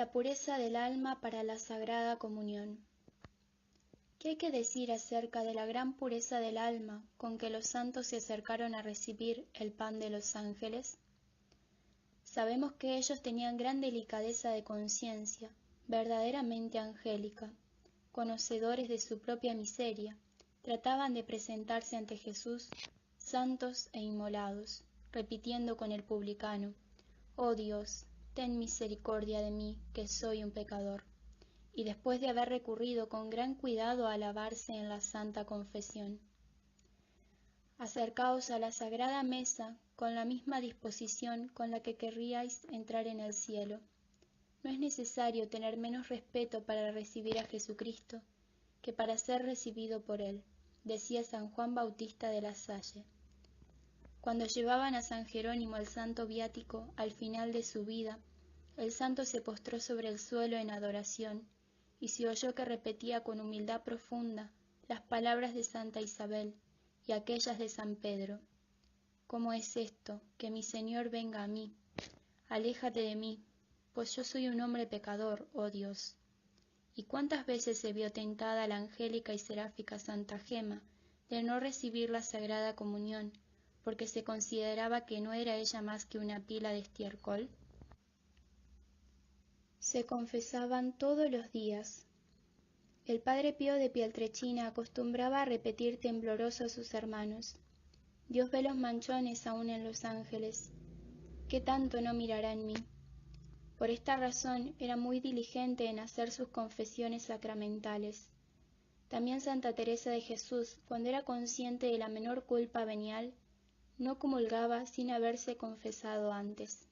La pureza del alma para la Sagrada Comunión. ¿Qué hay que decir acerca de la gran pureza del alma con que los santos se acercaron a recibir el pan de los ángeles? Sabemos que ellos tenían gran delicadeza de conciencia, verdaderamente angélica. Conocedores de su propia miseria, trataban de presentarse ante Jesús santos e inmolados, repitiendo con el publicano: «Oh Dios, ten misericordia de mí, que soy un pecador», y después de haber recurrido con gran cuidado a alabarse en la Santa Confesión: «Acercaos a la sagrada mesa con la misma disposición con la que querríais entrar en el cielo». No es necesario tener menos respeto para recibir a Jesucristo que para ser recibido por Él, decía San Juan Bautista de la Salle. Cuando llevaban a San Jerónimo el santo viático al final de su vida, el santo se postró sobre el suelo en adoración y se oyó que repetía con humildad profunda las palabras de Santa Isabel y aquellas de San Pedro: «¿Cómo es esto, que mi Señor venga a mí? Aléjate de mí, pues yo soy un hombre pecador, oh Dios». ¿Y cuántas veces se vio tentada la angélica y seráfica Santa Gema de no recibir la Sagrada Comunión, porque se consideraba que no era ella más que una pila de estiércol? Se confesaban todos los días. El padre Pío de Pietrelcina acostumbraba a repetir tembloroso a sus hermanos: «Dios ve los manchones aún en los ángeles. ¿Qué tanto no mirará en mí?». Por esta razón era muy diligente en hacer sus confesiones sacramentales. También Santa Teresa de Jesús, cuando era consciente de la menor culpa venial, no comulgaba sin haberse confesado antes.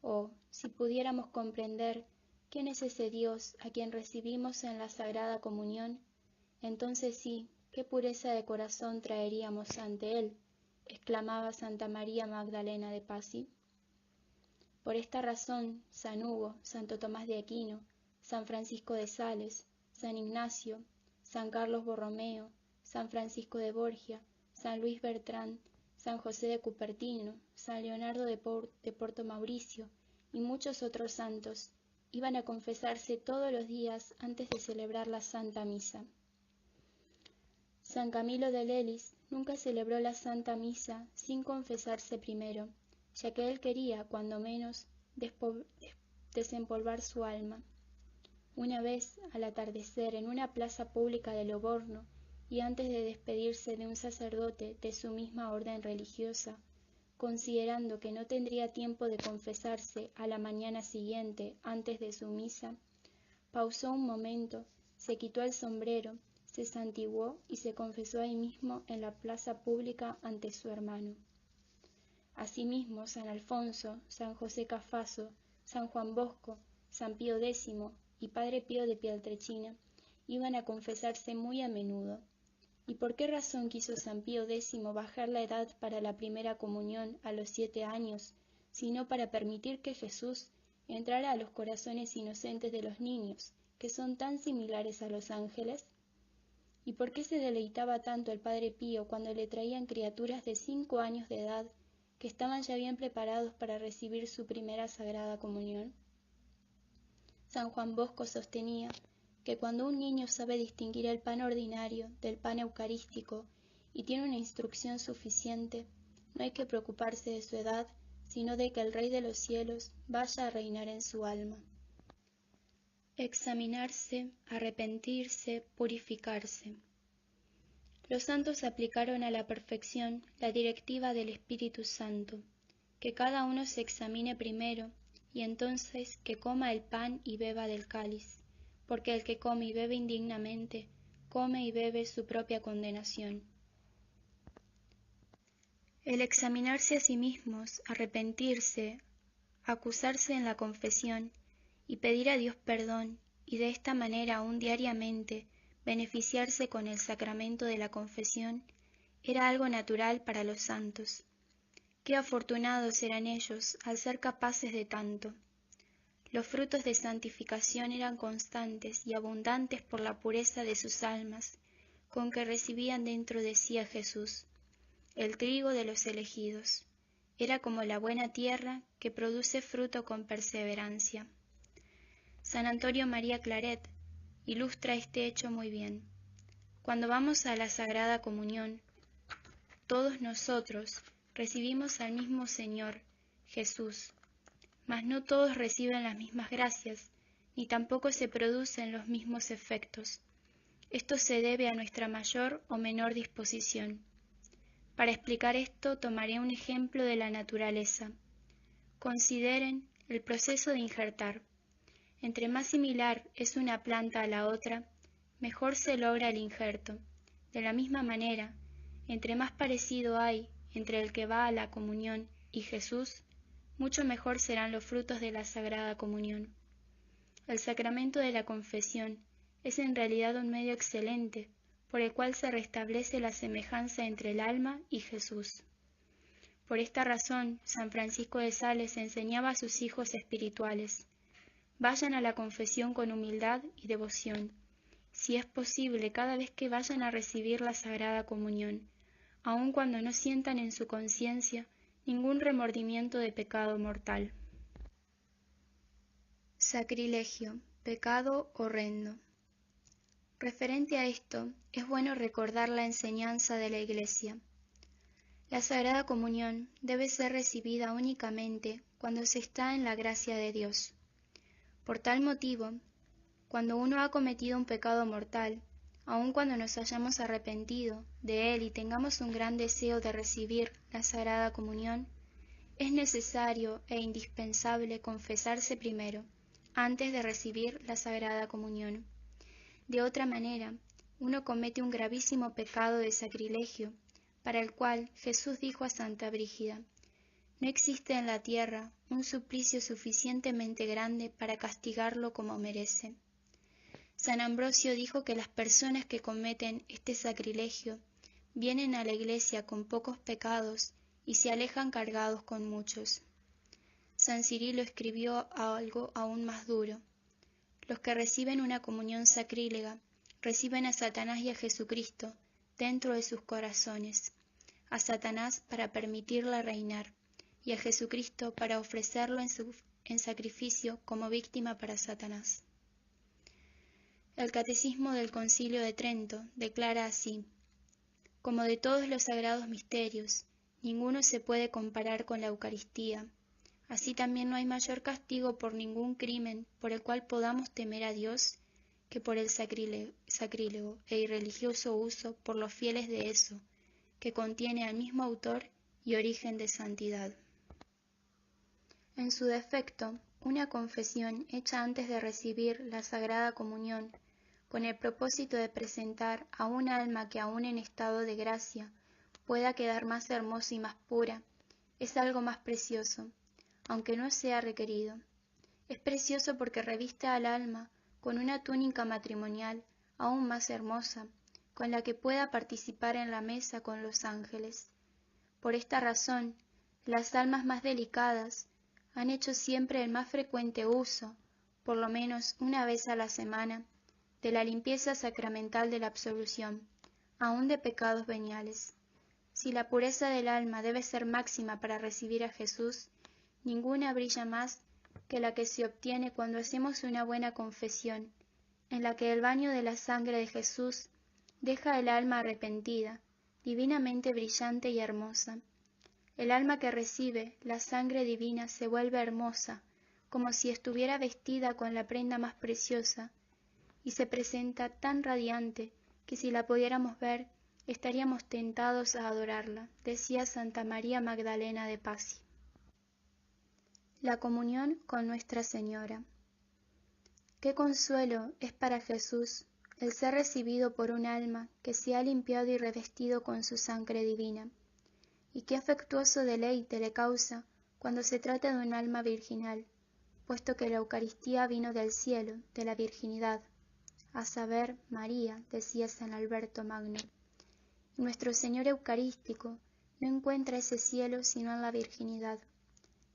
Oh, si pudiéramos comprender quién es ese Dios a quien recibimos en la Sagrada Comunión, entonces sí, qué pureza de corazón traeríamos ante Él, exclamaba Santa María Magdalena de Pazzi. Por esta razón, San Hugo, Santo Tomás de Aquino, San Francisco de Sales, San Ignacio, San Carlos Borromeo, San Francisco de Borgia, San Luis Bertrán, San José de Cupertino, San Leonardo de Porto Mauricio y muchos otros santos iban a confesarse todos los días antes de celebrar la Santa Misa. San Camilo de Lelis nunca celebró la Santa Misa sin confesarse primero, ya que él quería, cuando menos, desempolvar su alma. Una vez, al atardecer, en una plaza pública de Loborno, y antes de despedirse de un sacerdote de su misma orden religiosa, considerando que no tendría tiempo de confesarse a la mañana siguiente antes de su misa, pausó un momento, se quitó el sombrero, se santiguó y se confesó ahí mismo en la plaza pública ante su hermano. Asimismo, San Alfonso, San José Cafaso, San Juan Bosco, San Pío X y Padre Pío de Pietrelcina iban a confesarse muy a menudo. ¿Y por qué razón quiso San Pío X bajar la edad para la primera comunión a los 7 años, sino para permitir que Jesús entrara a los corazones inocentes de los niños, que son tan similares a los ángeles? ¿Y por qué se deleitaba tanto el Padre Pío cuando le traían criaturas de 5 años de edad que estaban ya bien preparados para recibir su primera Sagrada Comunión? San Juan Bosco sostenía que cuando un niño sabe distinguir el pan ordinario del pan eucarístico y tiene una instrucción suficiente, no hay que preocuparse de su edad, sino de que el Rey de los cielos vaya a reinar en su alma. Examinarse, arrepentirse, purificarse. Los santos aplicaron a la perfección la directiva del Espíritu Santo, que cada uno se examine primero y entonces que coma el pan y beba del cáliz, porque el que come y bebe indignamente, come y bebe su propia condenación. El examinarse a sí mismos, arrepentirse, acusarse en la confesión y pedir a Dios perdón, y de esta manera aún diariamente beneficiarse con el sacramento de la confesión, era algo natural para los santos. Qué afortunados eran ellos al ser capaces de tanto. Los frutos de santificación eran constantes y abundantes por la pureza de sus almas, con que recibían dentro de sí a Jesús, el trigo de los elegidos. Era como la buena tierra que produce fruto con perseverancia. San Antonio María Claret ilustra este hecho muy bien. Cuando vamos a la Sagrada Comunión, todos nosotros recibimos al mismo Señor, Jesús, mas no todos reciben las mismas gracias, ni tampoco se producen los mismos efectos. Esto se debe a nuestra mayor o menor disposición. Para explicar esto tomaré un ejemplo de la naturaleza. Consideren el proceso de injertar. Entre más similar es una planta a la otra, mejor se logra el injerto. De la misma manera, entre más parecido hay entre el que va a la comunión y Jesús, mucho mejor serán los frutos de la Sagrada Comunión. El sacramento de la confesión es en realidad un medio excelente por el cual se restablece la semejanza entre el alma y Jesús. Por esta razón, San Francisco de Sales enseñaba a sus hijos espirituales: vayan a la confesión con humildad y devoción, si es posible cada vez que vayan a recibir la Sagrada Comunión, aun cuando no sientan en su conciencia ningún remordimiento de pecado mortal. Sacrilegio, pecado horrendo. Referente a esto, es bueno recordar la enseñanza de la Iglesia. La Sagrada Comunión debe ser recibida únicamente cuando se está en la gracia de Dios. Por tal motivo, cuando uno ha cometido un pecado mortal, aun cuando nos hayamos arrepentido de él y tengamos un gran deseo de recibir la Sagrada Comunión, es necesario e indispensable confesarse primero, antes de recibir la Sagrada Comunión. De otra manera, uno comete un gravísimo pecado de sacrilegio, para el cual Jesús dijo a Santa Brígida: no existe en la tierra un suplicio suficientemente grande para castigarlo como merece. San Ambrosio dijo que las personas que cometen este sacrilegio vienen a la Iglesia con pocos pecados y se alejan cargados con muchos. San Cirilo escribió algo aún más duro: los que reciben una comunión sacrílega reciben a Satanás y a Jesucristo dentro de sus corazones, a Satanás para permitirle reinar, y a Jesucristo para ofrecerlo en sacrificio como víctima para Satanás. El Catecismo del Concilio de Trento declara así: como de todos los sagrados misterios, ninguno se puede comparar con la Eucaristía, así también no hay mayor castigo por ningún crimen por el cual podamos temer a Dios que por el sacrílego e irreligioso uso por los fieles de eso, que contiene al mismo autor y origen de santidad. En su defecto, una confesión hecha antes de recibir la Sagrada Comunión, con el propósito de presentar a un alma que aún en estado de gracia pueda quedar más hermosa y más pura, es algo más precioso, aunque no sea requerido. Es precioso porque reviste al alma con una túnica matrimonial aún más hermosa, con la que pueda participar en la mesa con los ángeles. Por esta razón, las almas más delicadas han hecho siempre el más frecuente uso, por lo menos una vez a la semana, de la limpieza sacramental de la absolución, aun de pecados veniales. Si la pureza del alma debe ser máxima para recibir a Jesús, ninguna brilla más que la que se obtiene cuando hacemos una buena confesión, en la que el baño de la sangre de Jesús deja el alma arrepentida, divinamente brillante y hermosa. El alma que recibe la sangre divina se vuelve hermosa, como si estuviera vestida con la prenda más preciosa, y se presenta tan radiante que si la pudiéramos ver, estaríamos tentados a adorarla, decía Santa María Magdalena de Pazzi. La comunión con Nuestra Señora. Qué consuelo es para Jesús el ser recibido por un alma que se ha limpiado y revestido con su sangre divina, y qué afectuoso deleite le causa cuando se trata de un alma virginal, puesto que la Eucaristía vino del cielo, de la virginidad, a saber, María, decía San Alberto Magno. Nuestro Señor Eucarístico no encuentra ese cielo sino en la virginidad.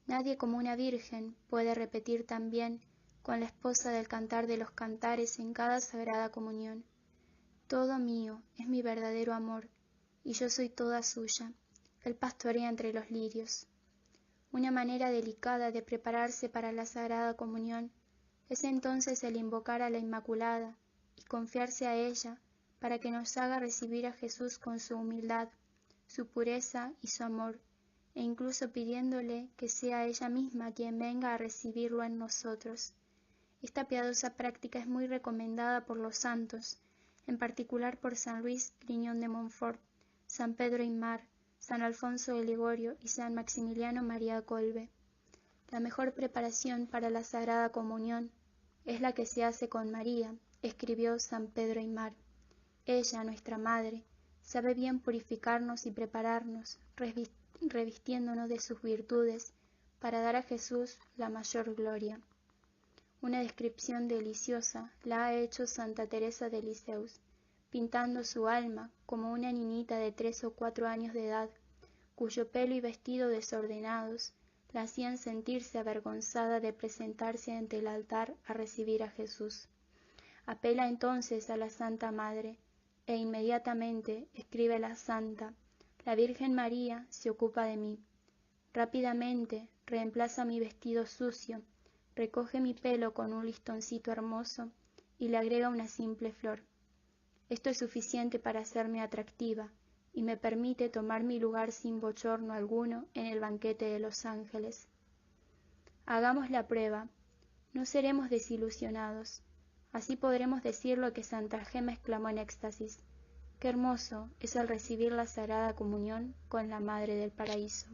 Nadie como una virgen puede repetir también con la esposa del Cantar de los Cantares en cada Sagrada Comunión: todo mío es mi verdadero amor, y yo soy toda suya. Él pastorea entre los lirios. Una manera delicada de prepararse para la Sagrada Comunión Es entonces el invocar a la Inmaculada y confiarse a ella para que nos haga recibir a Jesús con su humildad, su pureza y su amor, e incluso pidiéndole que sea ella misma quien venga a recibirlo en nosotros. Esta piadosa práctica es muy recomendada por los santos, en particular por San Luis Griñón de Montfort, San Pedro Aymar, San Alfonso de Ligorio y San Maximiliano María Kolbe. La mejor preparación para la Sagrada Comunión es la que se hace con María, escribió San Pedro Aymar. Ella, nuestra Madre, sabe bien purificarnos y prepararnos, revistiéndonos de sus virtudes, para dar a Jesús la mayor gloria. Una descripción deliciosa la ha hecho Santa Teresa de Lisieux, pintando su alma como una niñita de 3 o 4 años de edad, cuyo pelo y vestido desordenados la hacían sentirse avergonzada de presentarse ante el altar a recibir a Jesús. Apela entonces a la Santa Madre, e inmediatamente escribe la Santa: la Virgen María se ocupa de mí. Rápidamente reemplaza mi vestido sucio, recoge mi pelo con un listoncito hermoso y le agrega una simple flor. Esto es suficiente para hacerme atractiva y me permite tomar mi lugar sin bochorno alguno en el banquete de los ángeles. Hagamos la prueba, no seremos desilusionados. Así podremos decir lo que Santa Gema exclamó en éxtasis: qué hermoso es el recibir la Sagrada Comunión con la Madre del Paraíso.